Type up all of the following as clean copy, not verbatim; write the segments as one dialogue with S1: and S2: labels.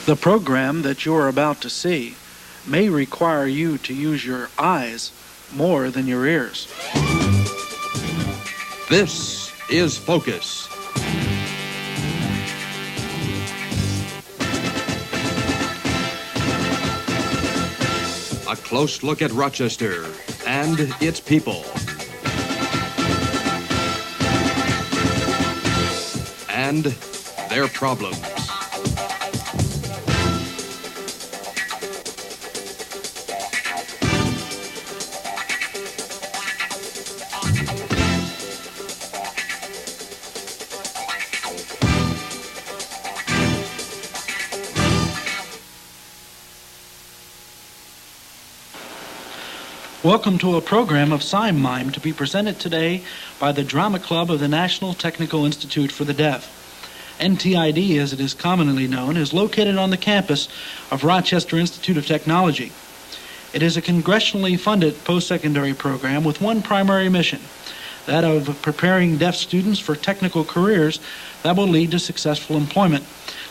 S1: The program that you're about to see may require you to use your eyes more than your ears.
S2: This is Focus. A close look at Rochester and its people. And their problems.
S1: Welcome to a program of Sign Mime to be presented today by the Drama Club of the National Technical Institute for the Deaf. NTID, as it is commonly known, is located on the campus of Rochester Institute of Technology. It is a congressionally funded post-secondary program with one primary mission, that of preparing deaf students for technical careers that will lead to successful employment.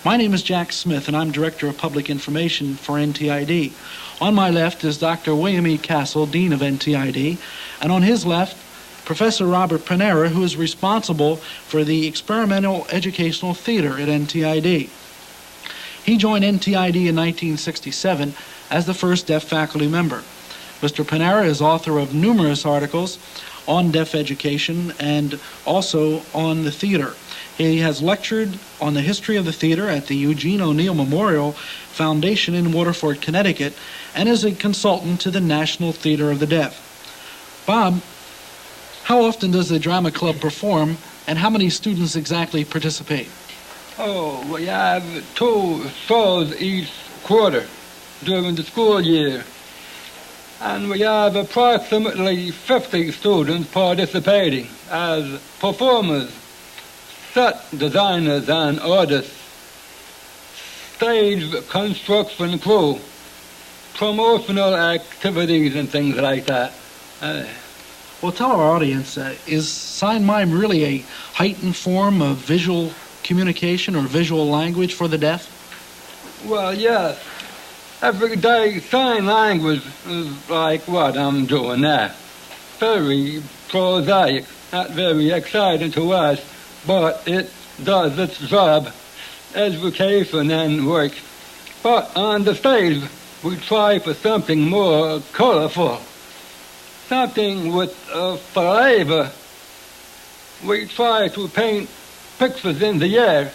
S1: My name is Jack Smith, and I'm Director of Public Information for NTID. On my left is Dr. William E. Castle, Dean of NTID, and on his left, Professor Robert Panera, who is responsible for the Experimental Educational Theater at NTID. He joined NTID in 1967 as the first deaf faculty member. Mr. Panera is author of numerous articles on deaf education and also on the theater. He has lectured on the history of the theater at the Eugene O'Neill Memorial Foundation in Waterford, Connecticut, and is a consultant to the National Theater of the Deaf. Bob, how often does the Drama Club perform, and how many students exactly participate?
S3: Oh, we have 2 shows each quarter during the school year. And we have approximately 50 students participating as performers, set designers and artists, stage construction crew, promotional activities and things like that.
S1: Well, tell our audience, is Sign Mime really a heightened form of visual communication or visual language for the deaf?
S3: Well, yes. Everyday sign language is like what I'm doing now. Very prosaic, not very exciting to us, but it does its job, education and work. But on the stage, we try for something more colorful, something with a flavor. We try to paint pictures in the air,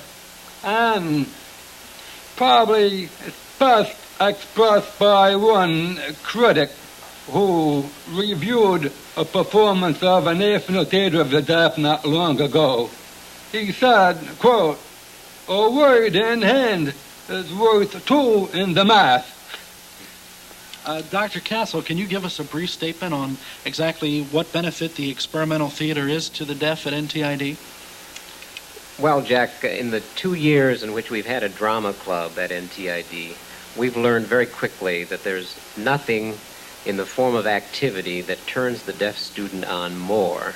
S3: and probably it's best expressed by one critic who reviewed a performance of a National Theater of the Deaf not long ago. He said, quote, "A word in hand is worth 2 in the mouth."
S1: Dr. Castle, can you give us a brief statement on exactly what benefit the experimental theater is to the deaf at NTID?
S4: Well, Jack, in the 2 years in which we've had a drama club at NTID, we've learned very quickly that there's nothing in the form of activity that turns the deaf student on more,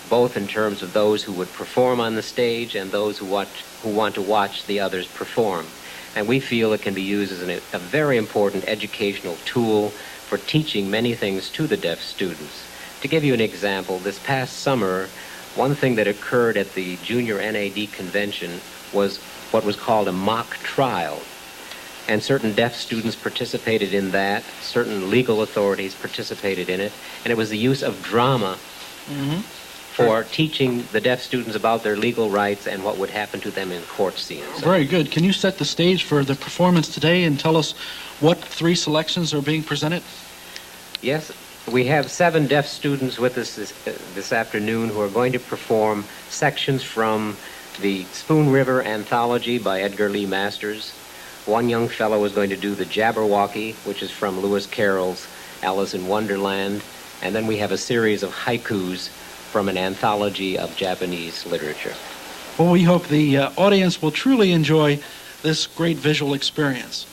S4: both in terms of those who would perform on the stage and those who want to watch the others perform. And we feel it can be used as a very important educational tool for teaching many things to the deaf students. To give you an example, this past summer, one thing that occurred at the Junior NAD convention was what was called a mock trial. And certain deaf students participated in that, certain legal authorities participated in it, and it was the use of drama for teaching the deaf students about their legal rights and what would happen to them in court scenes.
S1: Very good. Can you set the stage for the performance today and tell us what 3 selections are being presented?
S4: Yes, we have 7 deaf students with us this afternoon who are going to perform sections from the Spoon River Anthology by Edgar Lee Masters. One young fellow is going to do the Jabberwocky, which is from Lewis Carroll's Alice in Wonderland. And then we have a series of haikus from an anthology of Japanese literature.
S1: Well, we hope the audience will truly enjoy this great visual experience.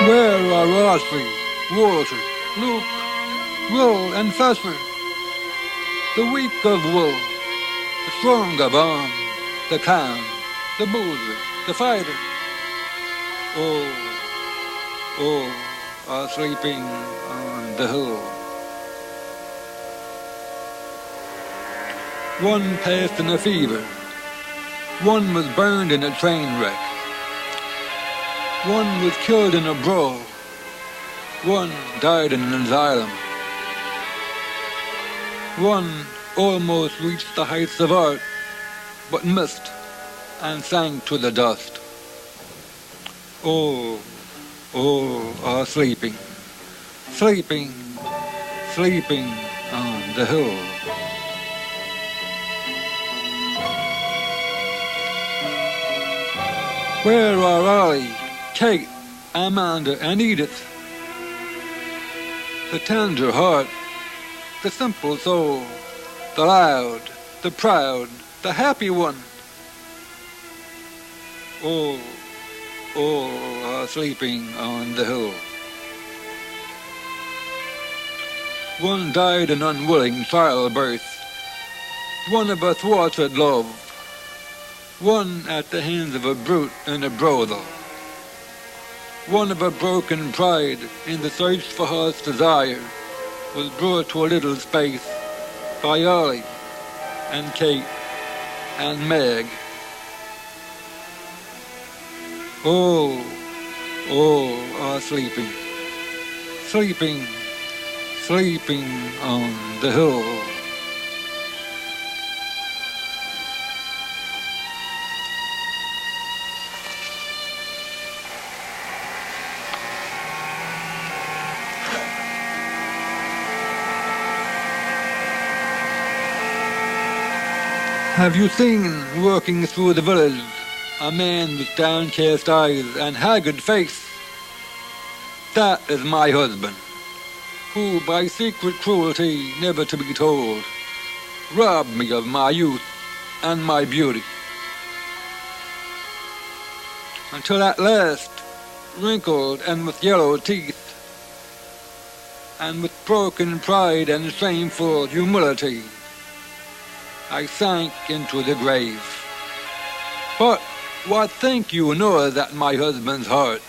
S3: Where are Rosby, Walter, Luke, Will, and Fesper? The weak of wool, the strong of arm, the calm, the boozer, the fighter. All are sleeping on the hill. One passed in a fever. One was burned in a train wreck. One was killed in a brawl. One died in an asylum. One almost reached the heights of art, but missed and sank to the dust. All are sleeping, sleeping, sleeping on the hill. Where are Ollie, Kate, Amanda, and Edith? The tender heart, the simple soul, the loud, the proud, the happy one. All are sleeping on the hill. One died an unwilling childbirth, one of a thwarted love, one at the hands of a brute and a brothel, one of a broken pride in the search for heart's desire was brought to a little space by Ollie and Kate and Meg. All are sleeping, sleeping, sleeping on the hill. Have you seen, walking through the village, a man with downcast eyes and haggard face? That is my husband, who by secret cruelty never to be told, robbed me of my youth and my beauty. Until at last, wrinkled and with yellow teeth, and with broken pride and shameful humility, I sank into the grave. But what think you know that my husband's heart?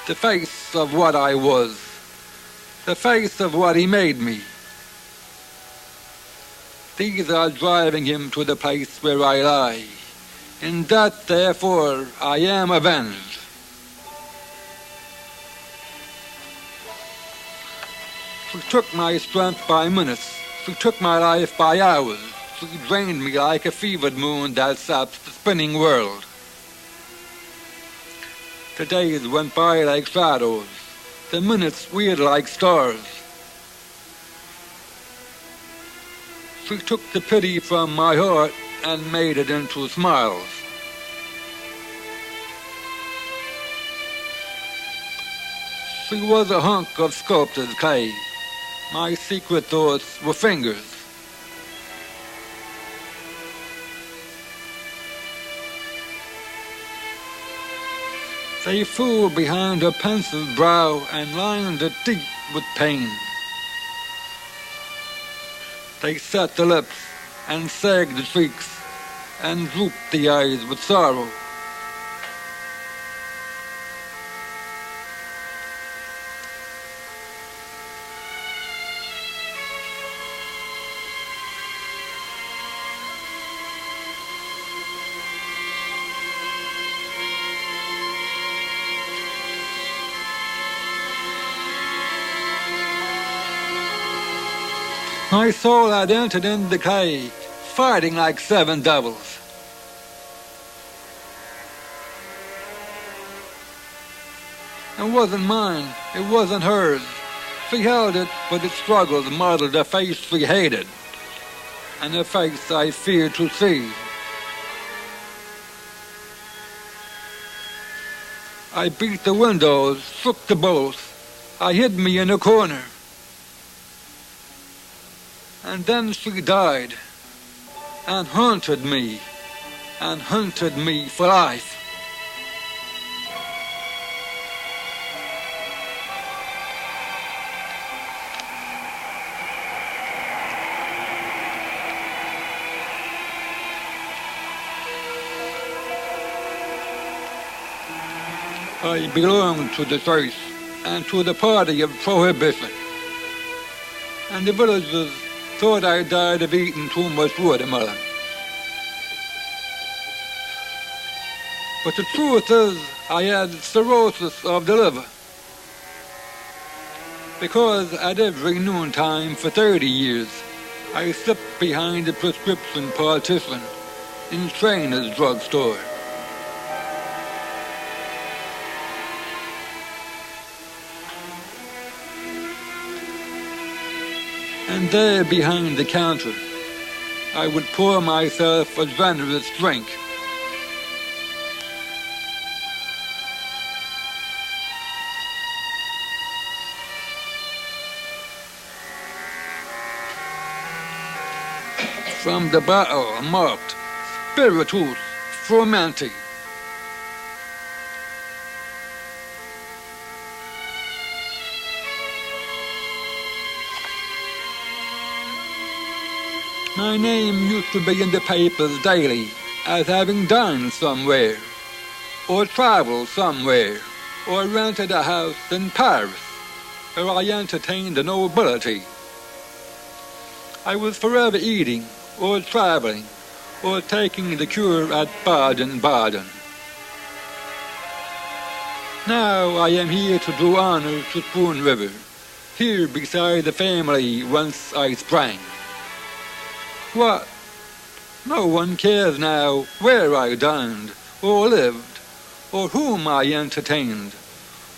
S3: The face of what I was, the face of what he made me. These are driving him to the place where I lie. In that, therefore, I am avenged. She took my strength by minutes. She took my life by hours. She drained me like a fevered moon that saps the spinning world. The days went by like shadows, the minutes weird like stars. She took the pity from my heart and made it into smiles. She was a hunk of sculptor's clay. My secret thoughts were fingers. They flew behind her pensive brow and lined it deep with pain. They set the lips and sagged the cheeks and drooped the eyes with sorrow. My soul had entered in decay, fighting like seven devils. It wasn't mine, it wasn't hers. She held it, but its struggles modeled a face she hated, and a face I feared to see. I beat the windows, shook the bolts. I hid me in a corner. And then she died, and hunted me for life. I belonged to the church and to the party of prohibition. And the villagers thought I died of eating too much watermelon. But the truth is, I had cirrhosis of the liver. Because at every noontime for 30 years, I slipped behind the prescription partition in Trainer's drugstore. And there behind the counter, I would pour myself a generous drink. From the bottle marked Spiritus Frumenti. My name used to be in the papers daily as having dined somewhere, or traveled somewhere, or rented a house in Paris, where I entertained the nobility. I was forever eating, or traveling, or taking the cure at Baden-Baden. Now I am here to do honor to Spoon River, here beside the family whence I sprang. What? No one cares now where I dined, or lived, or whom I entertained,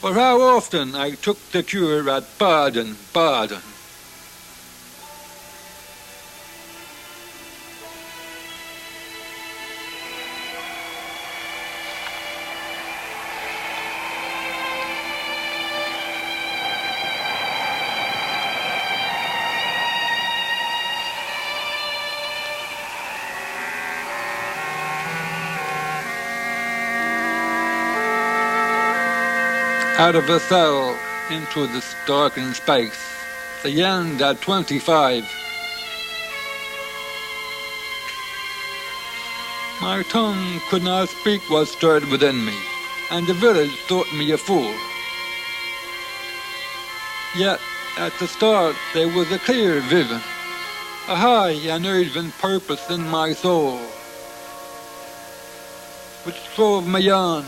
S3: or how often I took the cure at Baden-Baden. Out of a cell into this darkened space, the end at 25. My tongue could not speak what stirred within me, and the village thought me a fool. Yet, at the start, there was a clear vision, a high and urgent purpose in my soul, which drove me on,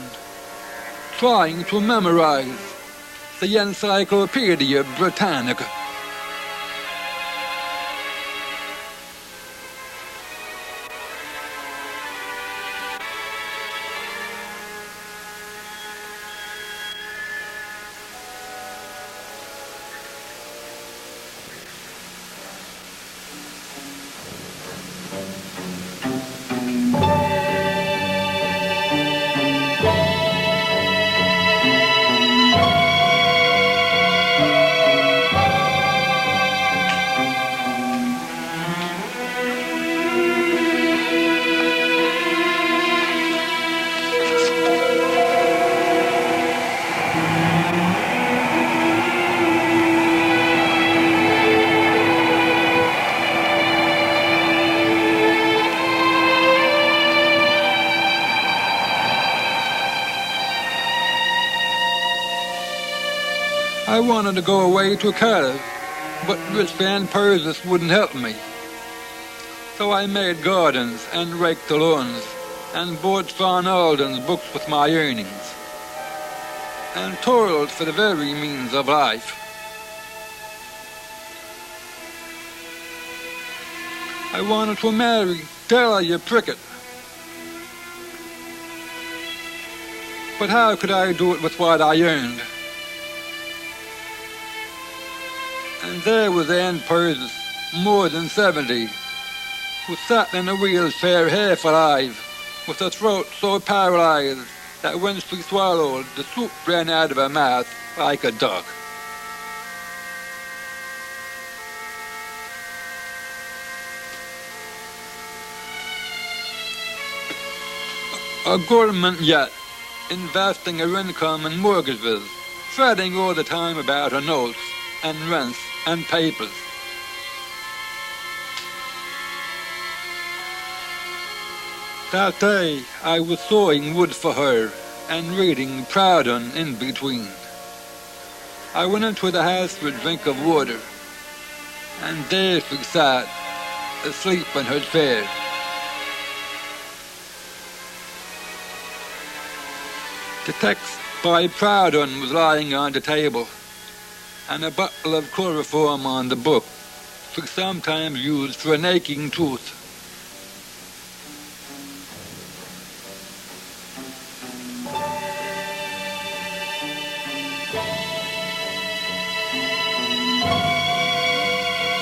S3: trying to memorize the Encyclopedia Britannica. I wanted to go away to Cardiff, but Rich Van Persis wouldn't help me. So I made gardens and raked the lawns and bought John Alden's books with my earnings and toiled for the very means of life. I wanted to marry Delia Prickett, but how could I do it with what I earned? And there was Ann Persis, more than 70, who sat in a wheelchair half alive, with a throat so paralyzed that when she swallowed, the soup ran out of her mouth like a duck. A government yet, investing her income in mortgages, fretting all the time about her notes and rents and papers. That day I was sawing wood for her and reading Proudhon in between. I went into the house for a drink of water, and there she sat, asleep in her chair. The text by Proudhon was lying on the table, and a bottle of chloroform on the book, which sometimes used for an aching tooth.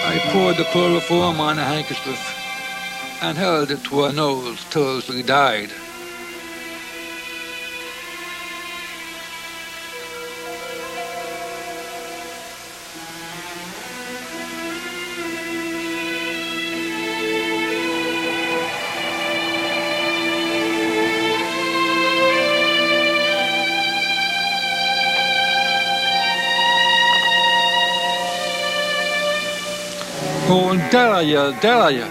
S3: I poured the chloroform on a handkerchief and held it to her nose till she died. Oh, Delia, Delia.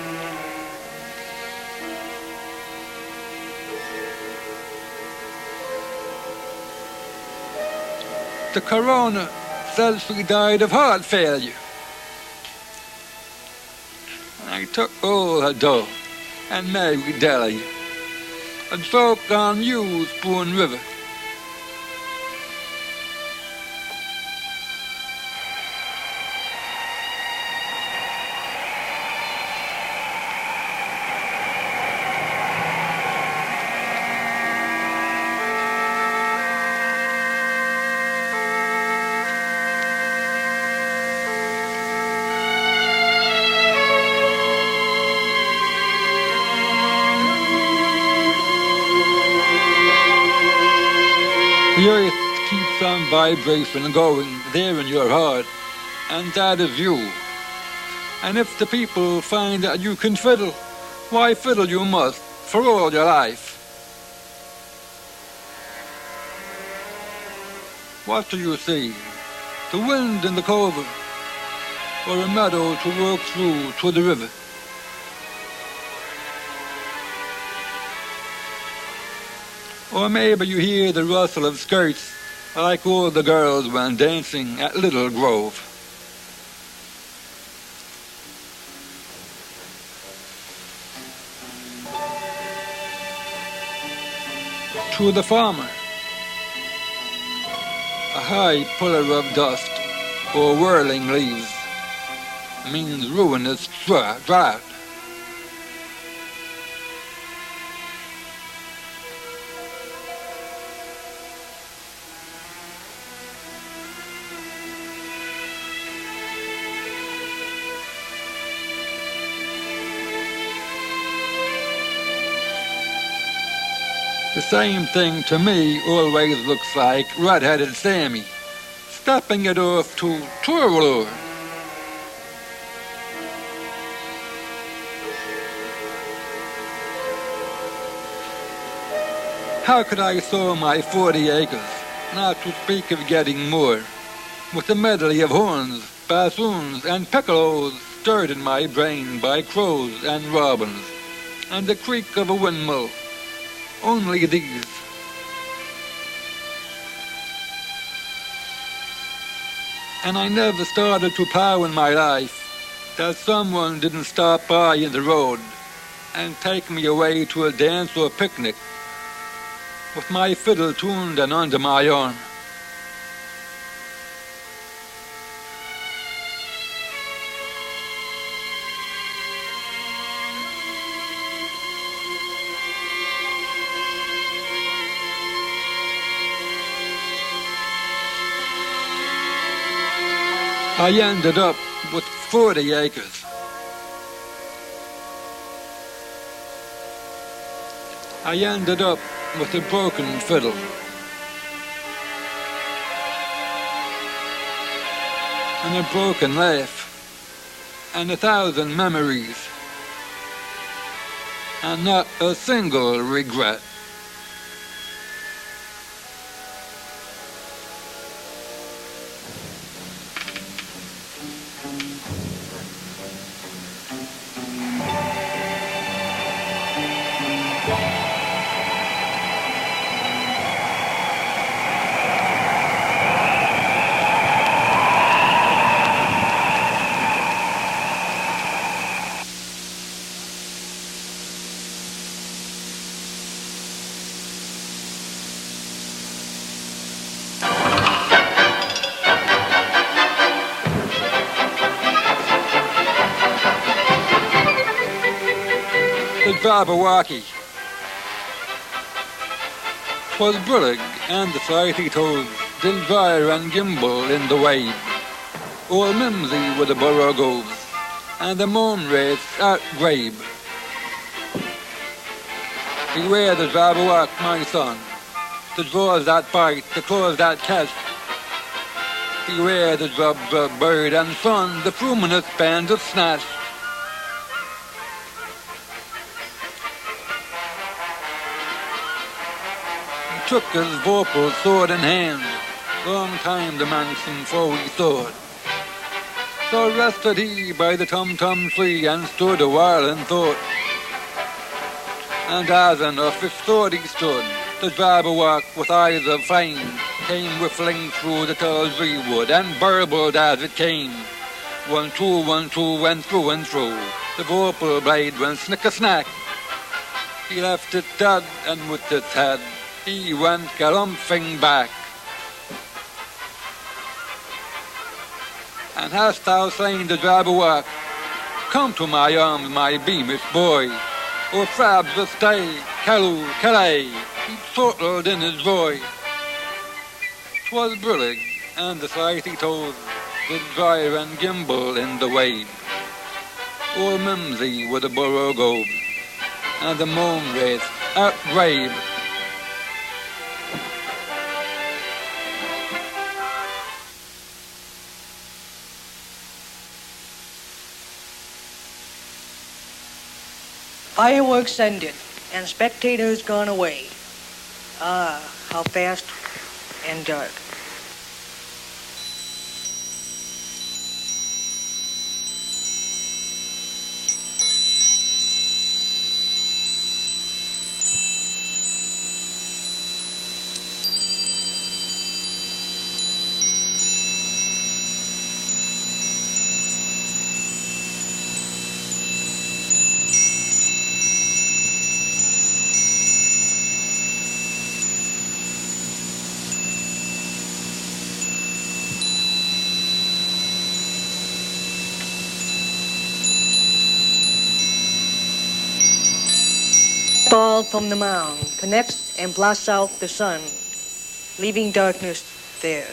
S3: The coroner says she died of heart failure. I took all her dough and married Delia and soaked on you, Spoon River. The earth keeps on vibration going there in your heart, and that is you. And if the people find that you can fiddle, why fiddle you must for all your life. What do you see? The wind in the clover, or a meadow to walk through to the river? Or maybe you hear the rustle of skirts like all the girls when dancing at Little Grove. To the farmer, a high pillar of dust or whirling leaves means ruinous drought. The same thing to me always looks like red-headed Sammy, stepping it off to Torvalor. How could I sow my 40 acres, not to speak of getting more, with a medley of horns, bassoons, and piccolos stirred in my brain by crows and robins, and the creak of a windmill? Only these. And I never started to plow in my life that someone didn't stop by in the road and take me away to a dance or picnic with my fiddle tuned and under my arm. I ended up with 40 acres. I ended up with a broken fiddle. And a broken laugh. And 1,000 memories. And not a single regret. Jabberwocky. 'Twas brillig and the flighty toads did gyre and gimble in the wave. Old Mimsy with the borogoves and the moon wraiths at grabe. Beware the Jabberwock, my son, the draws that bite, the claws that catch. Beware the drub bird and sun, the fruminous bands of snatch. He took his vorpal sword in hand, long time the mansion for he thought. So rested he by the tum-tum tree and stood a while in thought. And as an office thought he stood, the Jabberwock with eyes of flame came whiffling through the tall tree wood and burbled as it came. 1, 2, 1, 2, went through and through. The vorpal blade went snick-a-snack. He left it dead, and with its head he went galumphing back. And hast thou slain the Jabberwock? Come to my arms, my beamish boy. O Frabs the stay, Calloo, Calais, he chortled in his voice. 'Twas brillig, and the slighty toads did gyre and gimble in the wave. Old Mimsy with the borogoves and the moon wraiths at grave.
S5: Fireworks ended, and spectators gone away. Ah, how fast and dark. Ball from the mound connects and blasts out the sun, leaving darkness there.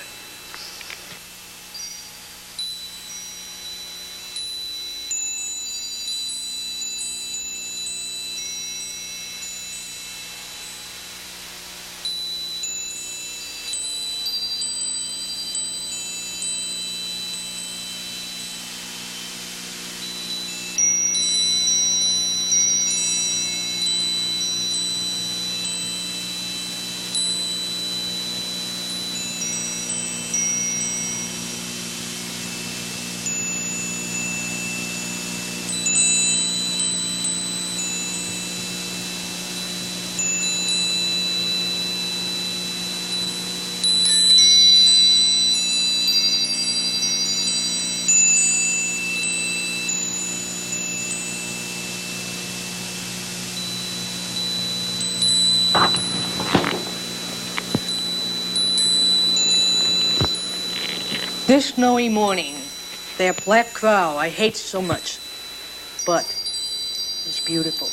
S5: This snowy morning, that black crow I hate so much, but it's beautiful.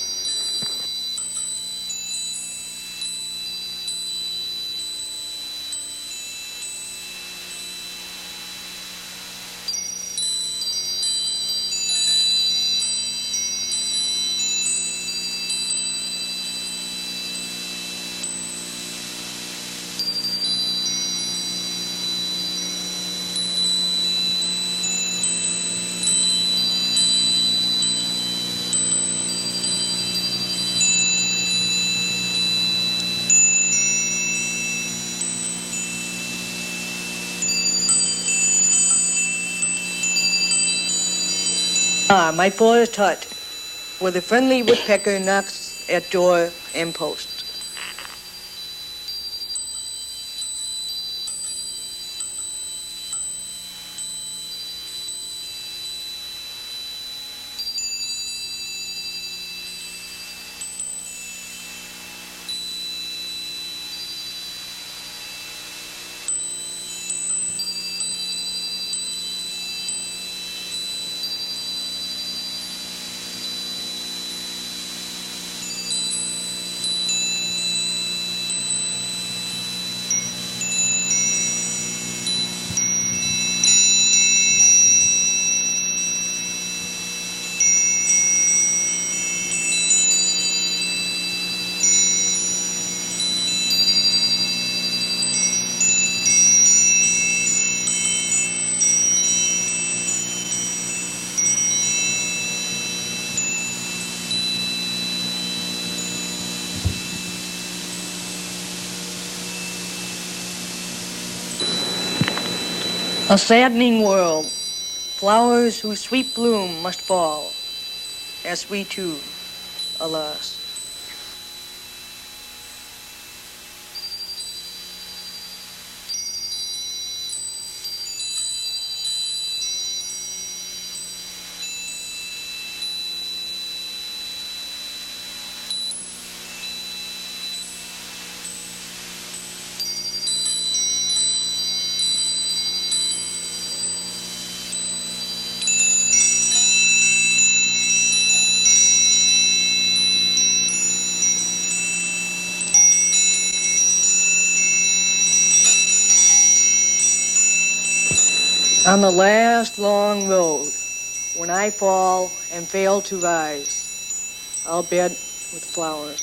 S5: Ah, my forest hut, where the friendly woodpecker knocks at door and post. A saddening world. Flowers whose sweet bloom must fall, as we too, alas. On the last long road, when I fall and fail to rise, I'll bed with flowers.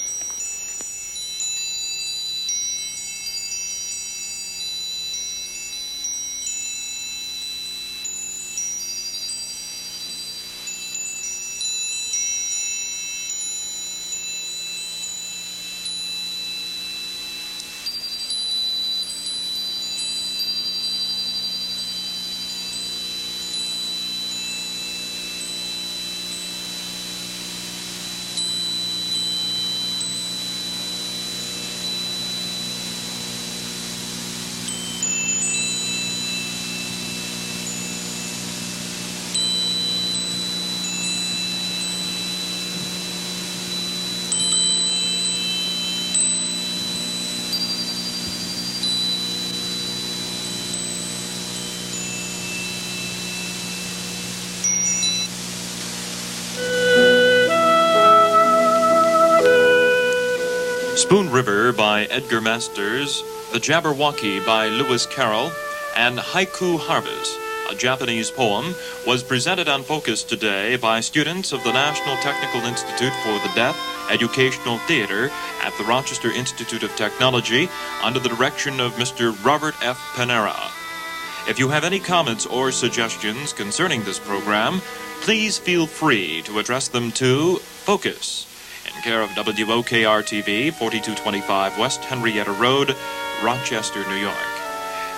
S6: Spoon River by Edgar Masters, The Jabberwocky by Lewis Carroll, and Haiku Harvest, a Japanese poem, was presented on Focus today by students of the National Technical Institute for the Deaf Educational Theater at the Rochester Institute of Technology under the direction of Mr. Robert F. Panera. If you have any comments or suggestions concerning this program, please feel free to address them to Focus, in care of WOKR-TV, 4225 West Henrietta Road, Rochester, New York.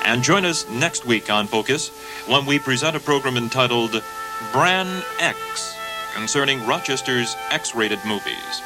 S6: And join us next week on Focus when we present a program entitled Bran X, concerning Rochester's X-rated movies.